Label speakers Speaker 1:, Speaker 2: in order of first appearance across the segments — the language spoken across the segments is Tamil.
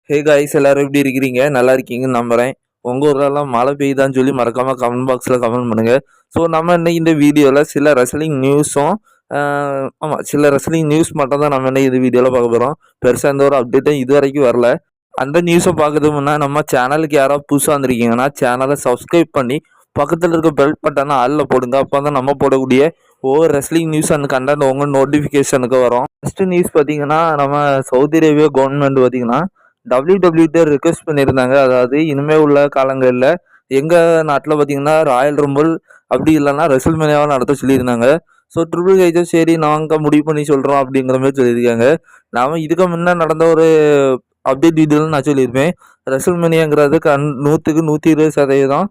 Speaker 1: ஹே காய்ஸ், எல்லாரும் எப்படி இருக்கிறீங்க? நல்லா இருக்கீங்கன்னு நம்புறேன். உங்க ஊர்லலாம் மழை பெய்யுதான்னு சொல்லி மறக்காம கமெண்ட் பாக்ஸில் கமெண்ட் பண்ணுங்க. ஸோ நம்ம இன்னைக்கு இந்த வீடியோவில் சில ரெஸ்லிங் நியூஸும் சில ரெஸ்லிங் நியூஸ் மட்டும் தான் நம்ம இன்னைக்கு இந்த வீடியோவில் பார்க்க போகிறோம். பெருசாக எந்த ஒரு அப்டேட்டும் இது வரைக்கும் வரல. அந்த நியூஸை பார்க்கறதுக்கு முன்னா நம்ம சேனலுக்கு யாராவது புதுசாக வந்திருக்கீங்கன்னா சேனலை சப்ஸ்கிரைப் பண்ணி பக்கத்தில் இருக்க பெல் பட்டனை ஆளில் போடுங்க. அப்போ தான் நம்ம போடக்கூடிய ஒவ்வொரு ரெஸ்லிங் நியூஸ் அண்ட் கண்டென்ட் உங்கள் நோட்டிஃபிகேஷனுக்கு வரும். ஃபஸ்ட்டு நியூஸ் பார்த்தீங்கன்னா, நம்ம சவுதி அரேபியா கவர்மெண்ட் பார்த்தீங்கன்னா WWE ரிக்வெஸ்ட் பண்ணியிருந்தாங்க. அதாவது இனிமே உள்ள காலங்களில் எங்கள் நாட்டில் பார்த்தீங்கன்னா ராயல் ரம்பிள் அப்படி இல்லைன்னா ரெசல்மேனியாவை நடத்த சொல்லியிருந்தாங்க. ஸோ ட்ரிபிள் ஹெச்சும் சரி நாங்கள் முடிவு பண்ணி சொல்கிறோம் அப்படிங்கிற மாதிரி சொல்லியிருக்காங்க. நாம் இதுக்கு முன்னே நடந்த ஒரு அப்டேட் டீட்டெயில் நான் சொல்லியிருப்பேன். ரெசல்மேனியாங்கிறது 100க்கு 120%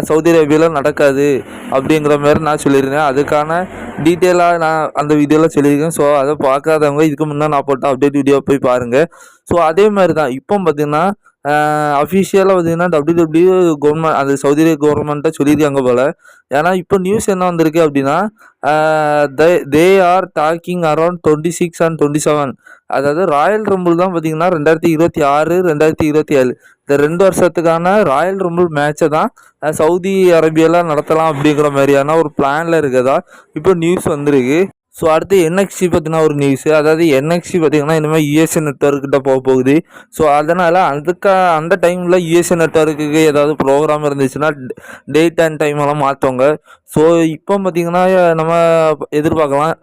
Speaker 1: சவுதி அரேபியாவில் நடக்காது அப்படிங்கிற மாதிரி நான் சொல்லியிருந்தேன். அதுக்கான டீட்டெயிலாக நான் அந்த வீடியோவில் சொல்லியிருக்கேன். ஸோ அதை பார்க்காதவங்க இதுக்கு முன்னே நான் போட்ட அப்டேட் வீடியோ போய் பாருங்கள். ஸோ அதே மாதிரி தான் இப்போ பார்த்தீங்கன்னா அஃபிஷியலாக பார்த்தீங்கன்னா WWE கவர்மெண்ட் அந்த சவுதி கவர்மெண்ட்டை சொல்லியிருக்காங்க போல். ஏன்னா இப்போ நியூஸ் என்ன வந்திருக்கு அப்படின்னா, they are talking around 26 and 27. அதாவது ராயல் ரம்பிள் தான் பார்த்தீங்கன்னா 2026, 2027 இந்த 2 வருஷத்துக்கான ராயல் ரம்பிள் மேட்சை தான் சவுதி அரேபியாவில் நடத்தலாம் அப்படிங்கிற மாதிரியான ஒரு பிளானில் இருக்கதா இப்போ நியூஸ் வந்திருக்கு. ஸோ அடுத்து NXT பற்றின ஒரு நியூஸு. அதாவது NXT பார்த்திங்கன்னா இனிமேல் USA நெட்வொர்க்கிட்ட போக போகுது. ஸோ அதனால் அந்த டைமில் USA நெட்வொர்க்குக்கு ஏதாவது ப்ரோக்ராம் இருந்துச்சுன்னா டேட் அண்ட் டைமெல்லாம் மாற்றுவாங்க. ஸோ இப்போ பார்த்திங்கன்னா நம்ம எதிர்பார்க்கலாம்.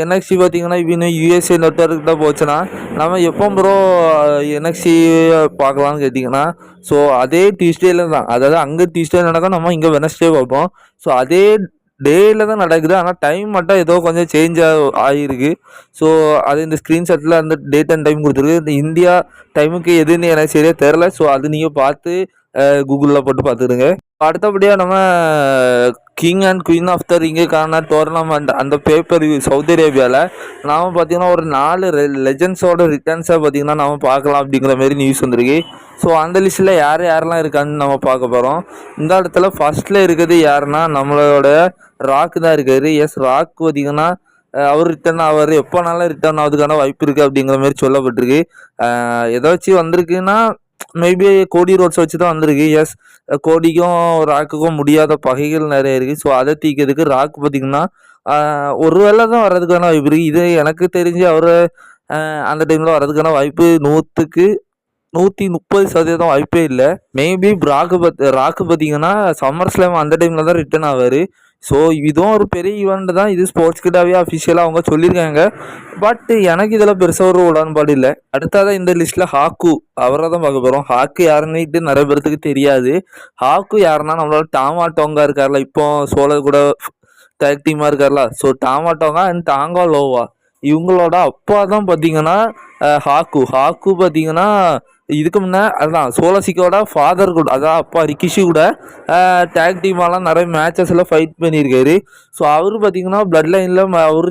Speaker 1: NXT பார்த்திங்கன்னா இப்போ இன்னும் USA நெட்வொர்க்கிட்ட போச்சுன்னா நம்ம எப்போ ப்ரோ NXT பார்க்கலான்னு கேட்டிங்கன்னா, ஸோ அதே டியூஸ்டேல தான். அதாவது அங்கே டியூஸ்டே நடக்கும், நம்ம இங்கே வெனஸ்டே பார்ப்போம். ஸோ அதே டேயில் தான் நடக்குது. ஆனால் டைம் மட்டும் ஏதோ கொஞ்சம் சேஞ்ச் ஆகிருக்கு. ஸோ அது இந்த ஸ்க்ரீன்ஷாட்டில் அந்த டேட் அண்ட் டைம் கொடுத்துருக்கு. இந்த இந்தியா டைமுக்கு எதுன்னு எனக்கு சரியாக தெரில. ஸோ அது நீங்கள் பார்த்து கூகுளில் போட்டு பார்த்துடுங்க. அடுத்தபடியாக நம்ம king and queen of the ரிங்குக்கான டோர்னமெண்ட் அந்த பேப்பர் சவுதி அரேபியாவில் நாம் பார்த்திங்கன்னா ஒரு 4 லெஜண்ட்ஸோட ரிட்டர்ன்ஸை பார்த்திங்கன்னா நம்ம பார்க்கலாம் அப்படிங்கிற மாதிரி நியூஸ் வந்திருக்கு. ஸோ அந்த லிஸ்ட்டில் யாரெல்லாம் இருக்கான்னு நம்ம பார்க்க போகிறோம். இந்த இடத்துல ஃபஸ்ட்டில் இருக்கிறது யாருன்னா நம்மளோட ராக் தான் இருக்காரு. எஸ், ராக் பார்த்திங்கன்னா அவர் ரிட்டர்ன் ஆவார். எப்போனாலும் ரிட்டர்ன் ஆகுதுக்கான வாய்ப்பு இருக்குது அப்படிங்கிற மாதிரி சொல்லப்பட்டிருக்கு. ஏதாச்சும் வந்திருக்குன்னா மேபி கோடி ரோட்ஸ் வச்சு தான் வந்திருக்கு. எஸ், கோடிக்கும் ராக்குக்கும் முடியாத பகைகள் நிறைய இருக்குது. ஸோ அதை தீக்கிறதுக்கு ராக் பார்த்திங்கன்னா ஒரு வேளை தான் வர்றதுக்கான வாய்ப்பு இருக்குது. இது எனக்கு தெரிஞ்சு அவர் அந்த டைமில் வர்றதுக்கான வாய்ப்பு 100க்கு 130% வாய்ப்பே இல்லை. மேபி ராக்கு பார்த்திங்கன்னா சம்மர் ஸ்லாம் அந்த டைமில் தான் ரிட்டர்ன் ஆவார். ஸோ இதுவும் ஒரு பெரிய ஈவெண்ட் தான். இது ஸ்போர்ட்ஸ் கிட்டாவே அஃபிஷியலாக அவங்க சொல்லியிருக்காங்க. பட் எனக்கு இதில் பெருசாக ஒரு உடன்பாடு இல்லை. அடுத்ததான் இந்த லிஸ்ட்டில் ஹாக்கு, அவரை தான் பார்க்க போகிறோம். ஹாக்கு யாருன்னுட்டு நிறைய பேர்த்துக்கு தெரியாது. ஹாக்கு யாருன்னா நம்மளோட டாமா டோங்கா இருக்கார்ல, இப்போ சோழ கூட டேக் டீமாக இருக்கார்ல. ஸோ டாமா டோங்கா அண்ட் டாங்கா லோவா இவங்களோட அப்பா தான் பார்த்தீங்கன்னா ஹாக்கு பார்த்தீங்கன்னா இதுக்கு முன்னே அதுதான் சோலசிக்கோட ஃபாதர் கூட, அதான் அப்பா ரிக்கிஷி கூட டேக் டீமாலாம் நிறைய மேட்சஸில் ஃபைட் பண்ணியிருக்காரு. ஸோ அவர் பார்த்தீங்கன்னா பிளட் லைனில் அவரு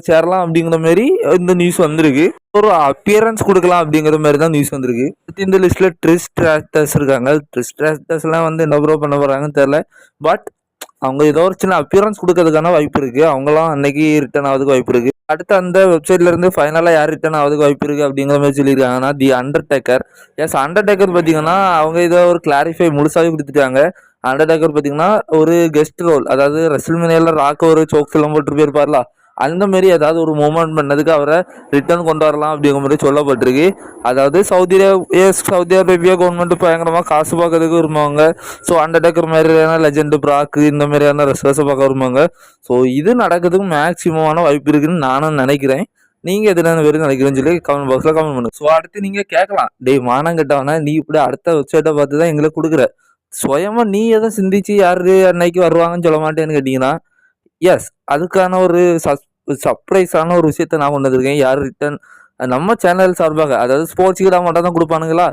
Speaker 1: சேரலாம் அப்படிங்கிற மாரி இந்த நியூஸ் வந்திருக்கு. ஒரு அப்பியரன்ஸ் கொடுக்கலாம் அப்படிங்கிற மாதிரி தான் நியூஸ் வந்திருக்கு. இந்த லிஸ்ட்டில் ட்ரிஸ் ஸ்ட்ராட்டஸ் இருக்காங்க. ட்ரிஸ் ஸ்ட்ராட்டஸ்லாம் வந்து என்ன ப்ரோ பண்ண போகிறாங்கன்னு தெரில. பட் அவங்க ஏதோ ஒரு சின்ன அப்பியரன்ஸ் கொடுக்கறதுக்கான வாய்ப்பு இருக்குது. அவங்களாம் அன்னைக்கு ரிட்டர்ன் ஆகிறதுக்கு வாய்ப்பு இருக்குது. அடுத்து அந்த வெப்சைட்லேருந்து ஃபைனலாக யார் ரிட்டர்ன் ஆகிறதுக்கு வாய்ப்பு இருக்குது அப்படிங்கிற மாதிரி சொல்லியிருக்காங்கன்னா தி அண்டர்டேக்கர். எஸ், அண்டர்டேக்கர் பார்த்தீங்கன்னா அவங்க இதை ஒரு கிளாரிஃபை முழுசாகவே கொடுத்துட்டாங்க. அண்டர்டேக்கர் பார்த்தீங்கன்னா ஒரு கெஸ்ட் ரோல், அதாவது ரெஸ்ல்மேனியாவில் ராக்க ஒரு சோக்ஸ் எல்லாம் போட்டு போயிருப்பார்ல, அந்த மாரி ஏதாவது ஒரு மூமெண்ட் பண்ணதுக்கு அவரை ரிட்டர்ன் கொண்டு வரலாம் அப்படிங்கிற மாதிரி சொல்லப்பட்டிருக்கு. அதாவது சவுதி அரேபியா கவர்மெண்ட் பயங்கரமாக காசு பார்க்கறதுக்கு விரும்புவாங்க. ஸோ அண்டர்டேக்கர் மாதிரியான லெஜெண்டு பிராக்கு இந்த மாதிரியான ரெஸ்லர்ஸை பார்க்க விரும்புவாங்க. ஸோ இது நடக்கிறதுக்கு மேக்ஸிமமான வாய்ப்பு இருக்குதுன்னு நானும் நினைக்கிறேன். நீங்கள் எதுனா பேர் நினைக்கிறேன்னு சொல்லி கமெண்ட் பாக்ஸில் கமெண்ட் பண்ணுங்க. ஸோ அடுத்து நீங்கள் கேட்கலாம், டேய் மானம் கட்டவனா நீ இப்படி அடுத்த வெப்சைட்டை பார்த்து தான் எங்களுக்கு கொடுக்குற, சுயமாக நீ எதை சிந்திச்சு யார் அன்னைக்கு வருவாங்கன்னு சொல்ல மாட்டேன்னு கேட்டிங்கன்னா, எஸ், அதுக்கான ஒரு சர்ப்ரைஸான ஒரு விஷயத்த நான் கொண்டு வந்திருக்கேன். யார் ரிட்டர்ன் நம்ம சேனல் சார்பாக, அதாவது ஸ்போர்ட்ஸுக்கு தான் மட்டும் தான் கொடுப்பானுங்களா,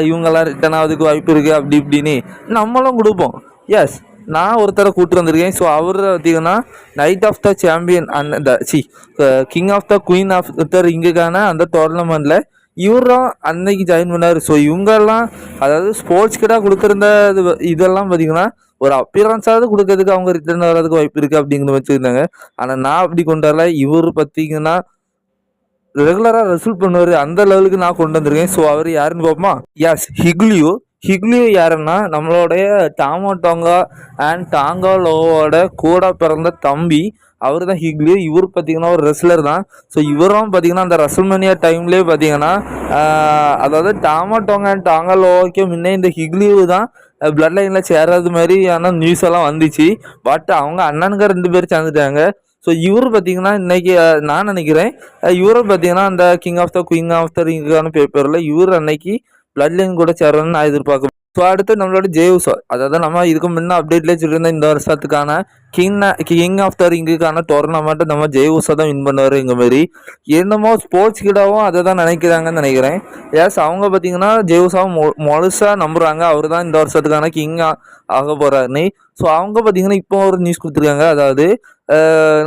Speaker 1: இவங்கெல்லாம் ரிட்டர்ன் ஆகிறதுக்கு வாய்ப்பு இருக்குது அப்படி இப்படின்னு நம்மளும் கொடுப்போம். எஸ், நான் ஒருத்தரை கூப்பிட்டு வந்திருக்கேன். ஸோ அவர் பார்த்தீங்கன்னா நைட் ஆஃப் த சாம்பியன் அந்த king of the queen of the ரிங்குக்கான அந்த டோர்னமெண்ட்டில் இவரும் அன்னைக்கு ஜாயின் பண்ணார். ஸோ இவங்கெல்லாம் அதாவது ஸ்போர்ட்ஸ் கிட்ட கொடுத்துருந்த இதெல்லாம் பார்த்தீங்கன்னா ஒரு அப்பியரன்ஸாவது கொடுக்கறதுக்கு அவங்க ரிட்டர்ன் வர்றதுக்கு வாய்ப்பு இருக்குது அப்படிங்கிற வச்சுருந்தாங்க. ஆனால் நான் அப்படி கொண்டு வரல. இவர் பார்த்தீங்கன்னா ரெகுலராக ரெசல்ட் பண்ணுவார் அந்த லெவலுக்கு நான் கொண்டு வந்திருக்கேன். ஸோ அவர் யாருன்னு பார்ப்போமா? எஸ், ஹிக்லியோ. ஹிக்லியோ யாருன்னா நம்மளுடைய டாமோ டாங்கா அண்ட் டாங்கா லோவோட கூட பிறந்த தம்பி. அவர் தான் ஹிக்லியோ. இவர் பார்த்தீங்கன்னா ஒரு ரெஸ்லர் தான். ஸோ இவரும் பார்த்தீங்கன்னா அந்த ரெசல்மேனியா டைம்லேயே பார்த்தீங்கன்னா அதாவது டாமோ டாங்கா அண்ட் டாங்கா லோவோக்கே முன்னே இந்த ஹிக்லியோ தான் பிளட் லைனில் சேராத மாதிரியான நியூஸ் எல்லாம் வந்துச்சு. பட் அவங்க அண்ணனுங்க 2 பேர் சேர்ந்துட்டாங்க. ஸோ இவர் பார்த்தீங்கன்னா இன்னைக்கு நான் நினைக்கிறேன் இவரை பார்த்தீங்கன்னா அந்த king of the queen of the ரிங்கான பேப்பரில் இவர் அன்னைக்கு பிளட் லைன் கூட சேரணும்னு நான் எதிர்பார்க்குறேன். ஸோ அடுத்து நம்மளோட ஜேவுசோ, அதாவது நம்ம இதுக்கு முன்ன அப்டேட்லேயே சொல்லியிருந்தோம் இந்த வருஷத்துக்கான கிங் ஆஃப் த ரிங்குக்கான டோர்னமெண்ட் நம்ம ஜேவுசோ தான் வின் பண்ணுவார். இங்கே மாரி என்னமோ ஸ்போர்ட்ஸ் கிடாவும் அதை தான் நினைக்கிறாங்கன்னு நினைக்கிறேன். எஸ், அவங்க பார்த்தீங்கன்னா ஜேவுசாவும் முழுசாக நம்புகிறாங்க அவர் தான் இந்த வருஷத்துக்கான கிங் ஆக போகிறாருன்னு. ஸோ அவங்க பார்த்தீங்கன்னா இப்போ ஒரு நியூஸ் கொடுத்துருக்காங்க. அதாவது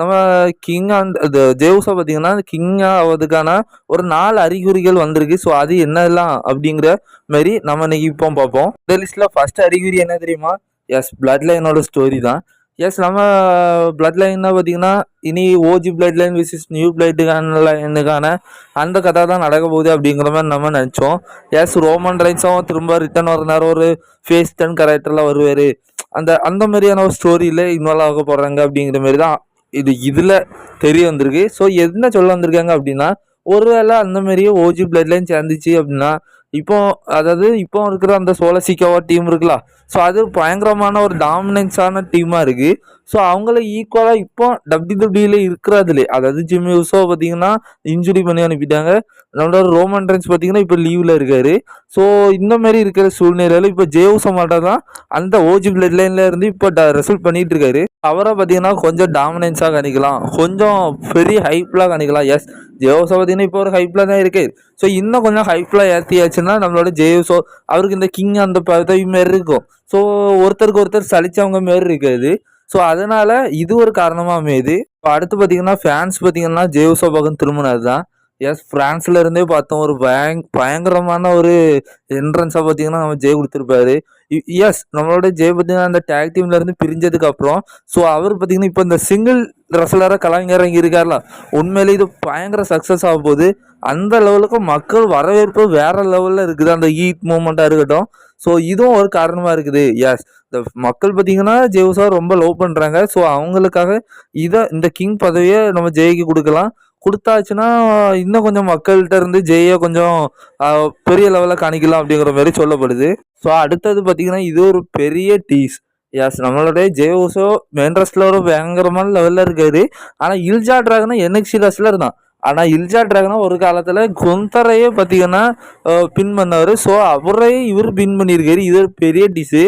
Speaker 1: நம்ம கிங் அந்த ஜேவுசா பார்த்தீங்கன்னா கிங் ஆகிறதுக்கான ஒரு 4 அறிகுறிகள் வந்திருக்கு. ஸோ அது என்னெல்லாம் அப்படிங்கிற மாரி நம்ம இன்னைக்கு இப்போ பார்ப்போம். இந்த லிஸ்ட்டில் ஃபர்ஸ்ட் அறிகுறி என்ன தெரியுமா? எஸ், பிளட் லைனோட ஸ்டோரி தான். எஸ், நம்ம பிளட் லைன்னா பார்த்தீங்கன்னா இனி OG blood line விசிஸ் new blood லைனுக்கான அந்த கதை தான் நடக்க போகுது அப்படிங்கிற மாதிரி நம்ம நினச்சோம். எஸ், ரோமன் ரைன்ஸும் திரும்ப ரிட்டர்ன் வர நேரம் ஒரு ஃபேஸ் 10 கேரக்டரில் வருவார். அந்த மாதிரியான ஒரு ஸ்டோரியில் இன்வால்வ் ஆக போகிறாங்க அப்படிங்கிற மாதிரி தான் இதில் தெரிய வந்திருக்கு. ஸோ என்ன சொல்ல வந்திருக்காங்க அப்படின்னா ஒருவேளை அந்த மாதிரியே ஓஜி பிளட் லைன் சேர்ந்துச்சு அப்படின்னா இப்போ அதாவது இப்போ இருக்கிற அந்த சோலசிக்காவா டீம் இருக்குல்ல, ஸோ அது பயங்கரமான ஒரு டாமினன்ஸான டீமாக இருக்குது. ஸோ அவங்கள ஈக்குவலாக இப்போ டபிள்யூடபிள்யூல இருக்கிறதுலே அதாவது ஜிம் யூஸோ பார்த்தீங்கன்னா இன்ஜுரி பண்ணி அனுப்பிட்டாங்க. நம்மளோட ரோமன் ரென்ஸ் பார்த்தீங்கன்னா இப்போ லீவில் இருக்காரு. ஸோ இந்த மாதிரி இருக்கிற சூழ்நிலையில் இப்போ ஜேவுசோ மட்டும் தான் அந்த ஓஜி பிளட் லைன்ல இருந்து இப்போ ரெசல்ட் பண்ணிட்டு இருக்காரு. அவரை பார்த்தீங்கன்னா கொஞ்சம் டாமினன்ஸாக கணிக்கலாம், கொஞ்சம் பெரிய ஹைப்லாம் கணிக்கலாம். எஸ், ஜேவுசோ பார்த்தீங்கன்னா இப்போ ஒரு ஹைப்பில் தான் இருக்குது. ஸோ இன்னும் கொஞ்சம் ஹைப்பில் ஏற்றியாச்சுன்னா நம்மளோட ஜேவுசோ அவருக்கு இந்த கிங் அந்த பதவி மாரி இருக்கும். ஸோ ஒருத்தருக்கு ஒருத்தர் சலிச்சவங்க மாரி இருக்காது. ஸோ அதனால இது ஒரு காரணமாக அமையுது. இப்போ அடுத்து பார்த்தீங்கன்னா ஃபேன்ஸ் பார்த்தீங்கன்னா ஜேவுசோ பக்கம் திரும்பினது தான். எஸ், ஃப்ரான்ஸ்ல இருந்தே பார்த்தோம் ஒரு பயங்கரமான ஒரு என்ட்ரன்ஸாக பார்த்தீங்கன்னா நம்ம ஜெய் கொடுத்துருப்பாரு. எஸ், நம்மளோட ஜெய் பார்த்தீங்கன்னா அந்த டேக் டீம்ல இருந்து பிரிஞ்சதுக்கு அப்புறம் ஸோ அவர் பார்த்தீங்கன்னா இப்போ இந்த சிங்கிள் ரெஸ்லராக கலைஞரங்க இருக்கார்ல, உண்மையிலே இது பயங்கர சக்ஸஸ் ஆக போகுது. அந்த லெவலுக்கு மக்கள் வரவேற்பு வேற லெவலில் இருக்குது. அந்த ஈட் மூமெண்ட்டாக இருக்கட்டும். ஸோ இதுவும் ஒரு காரணமாக இருக்குது. எஸ், இந்த மக்கள் பார்த்தீங்கன்னா ஜேவுசா ரொம்ப லவ் பண்ணுறாங்க. ஸோ அவங்களுக்காக இந்த கிங் பதவியை நம்ம ஜெய்க்கு கொடுத்தாச்சுன்னா இன்னும் கொஞ்சம் மக்கள்கிட்ட இருந்து ஜெயை கொஞ்சம் பெரிய லெவலில் காணிக்கலாம் அப்படிங்கிற மாதிரி சொல்லப்படுது. ஸோ அடுத்தது பார்த்தீங்கன்னா இது ஒரு பெரிய டீஸ். எஸ், நம்மளுடைய ஜேவுசோ மெயின் ரெஸ்லர் ஒரு பயங்கரமான லெவலில் இருக்காரு. ஆனால் இல்ஜா டிராகனா NXT ரெஸ்லர் தான். ஆனால் இல்ஜா டிராகனா ஒரு காலத்தில் குந்தரையே பார்த்தீங்கன்னா பின் பண்ணார். ஸோ அவரையே இவர் பின் பண்ணியிருக்காரு. இது ஒரு பெரிய டிஷ்ஷு.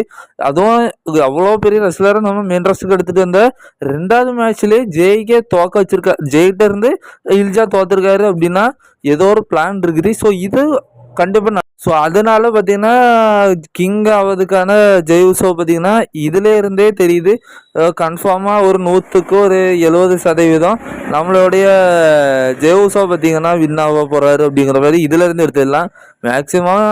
Speaker 1: அதுவும் அவ்வளோ பெரிய ரெஸ்லரை நம்ம மெயின் ரெஸ்லுக்கு எடுத்துகிட்டு வந்த 2வது மேட்ச்லேயே ஜெய்க்கே தோக்க வச்சிருக்கா. ஜெய்கிட்ட இருந்து இல்ஜா தோத்துருக்காரு அப்படின்னா ஏதோ ஒரு பிளான் இருக்குது. ஸோ இது கண்டிப்பாக ஸோ அதனால பார்த்தீங்கன்னா கிங் ஆவதுக்கான ஜெய்வுசோ பார்த்தீங்கன்னா இதில் இருந்தே தெரியுது கன்ஃபார்மாக ஒரு 100க்கு ஒரு 70% நம்மளுடைய ஜெய்வுசோ பார்த்தீங்கன்னா வின் ஆக போகிறாரு அப்படிங்கிற மாதிரி இதில் இருந்து எடுத்துடலாம். மேக்சிமம்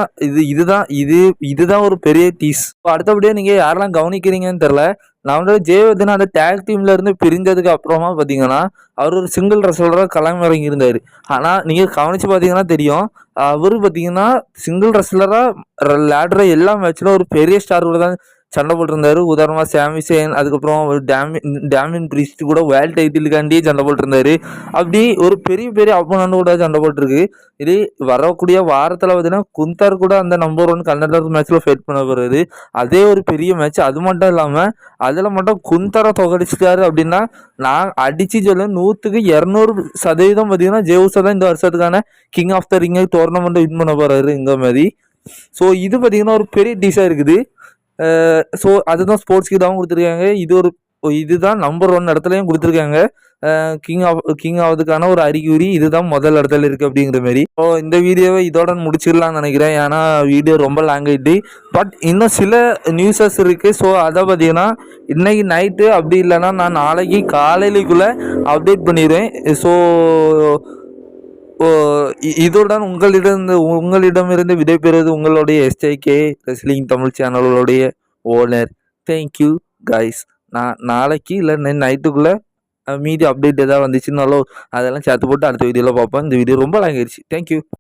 Speaker 1: இதுதான் ஒரு பெரிய டீஸ். அடுத்தபடியாக நீங்கள் யாரெல்லாம் கவனிக்கிறீங்கன்னு தெரில. நம்மளோட ஜெயவர்தன் அந்த டேக் டீம்ல இருந்து பிரிஞ்சதுக்கு அப்புறமா பார்த்தீங்கன்னா அவர் ஒரு சிங்கிள் ரெஸ்லராக களமிறங்கி இருந்தார். ஆனால் நீங்கள் கவனித்து பார்த்தீங்கன்னா தெரியும் அவர் பார்த்தீங்கன்னா சிங்கிள் ரெஸ்லராக லேடரை எல்லா மேட்ச்லும் ஒரு பெரிய ஸ்டார் கூட தான் சண்டை போட்டிருந்தாரு. உதாரணமாக சாமிசேன், அதுக்கப்புறம் ஒரு டேமின் பிரிஸ்ட் கூட வேர்ல்ட் டைட்டிலுக்காண்டியே சண்டை போட்டிருந்தாரு. அப்படி ஒரு பெரிய பெரிய அப்போனண்ட் கூட சண்டை போட்டிருக்கு. இது வரக்கூடிய வாரத்தில் பார்த்தீங்கன்னா குந்தர் கூட அந்த நம்பர் 1 கண்டெண்டர் மேட்ச்சில் ஃபைட் பண்ண போகிறது. அதே ஒரு பெரிய மேட்ச். அது மட்டும் இல்லாமல் அதில் மட்டும் குந்தரை தொகடிச்சிட்டாரு அப்படின்னா நான் அடித்து சொல்ல 100க்கு 200% பார்த்தீங்கன்னா ஜேவுசா தான் இந்த வருஷத்துக்கான கிங் ஆஃப் த ரிங் டோர்னமெண்ட்டை வின் பண்ண போகிறாரு இங்கே மாதிரி. ஸோ இது பார்த்தீங்கன்னா ஒரு பெரிய டிஷ்ஷாக இருக்குது. ஸோ அதுதான் ஸ்போர்ட்ஸ் கிட்டாகவும் கொடுத்துருக்காங்க. இதுதான் நம்பர் 1 இடத்துலையும் கொடுத்துருக்காங்க. கிங் ஆவதுக்கான ஒரு அறிகுறி இதுதான் முதல் இடத்துல இருக்குது அப்படிங்கிற மாதிரி. ஸோ இந்த வீடியோவை இதோட முடிச்சிடலாம்னு நினைக்கிறேன். ஏன்னா வீடியோ ரொம்ப லாங் ஆகிட்டு. பட் இன்னும் சில நியூஸஸ் இருக்குது. ஸோ அதை பார்த்தீங்கன்னா இன்னைக்கு நைட்டு அப்படி இல்லைன்னா நான் நாளைக்கு காலையிலுக்குள்ளே அப்டேட் பண்ணிடுவேன். ஸோ இதுடன் உங்களிடமிருந்து விடைபெறுவது உங்களுடைய SJK ரெஸ்லிங் தமிழ் சேனலுடைய ஓனர். Thank you guys. நான் நாளைக்கு இல்லை நைட்டுக்குள்ளே மீதி அப்டேட் எதாவது வந்துச்சுன்னாலும் அதெல்லாம் சேர்த்து போட்டு அடுத்த வீடியோவில் பார்ப்போம். இந்த வீடியோ ரொம்ப லாங் ஆயிடுச்சு. தேங்க்யூ.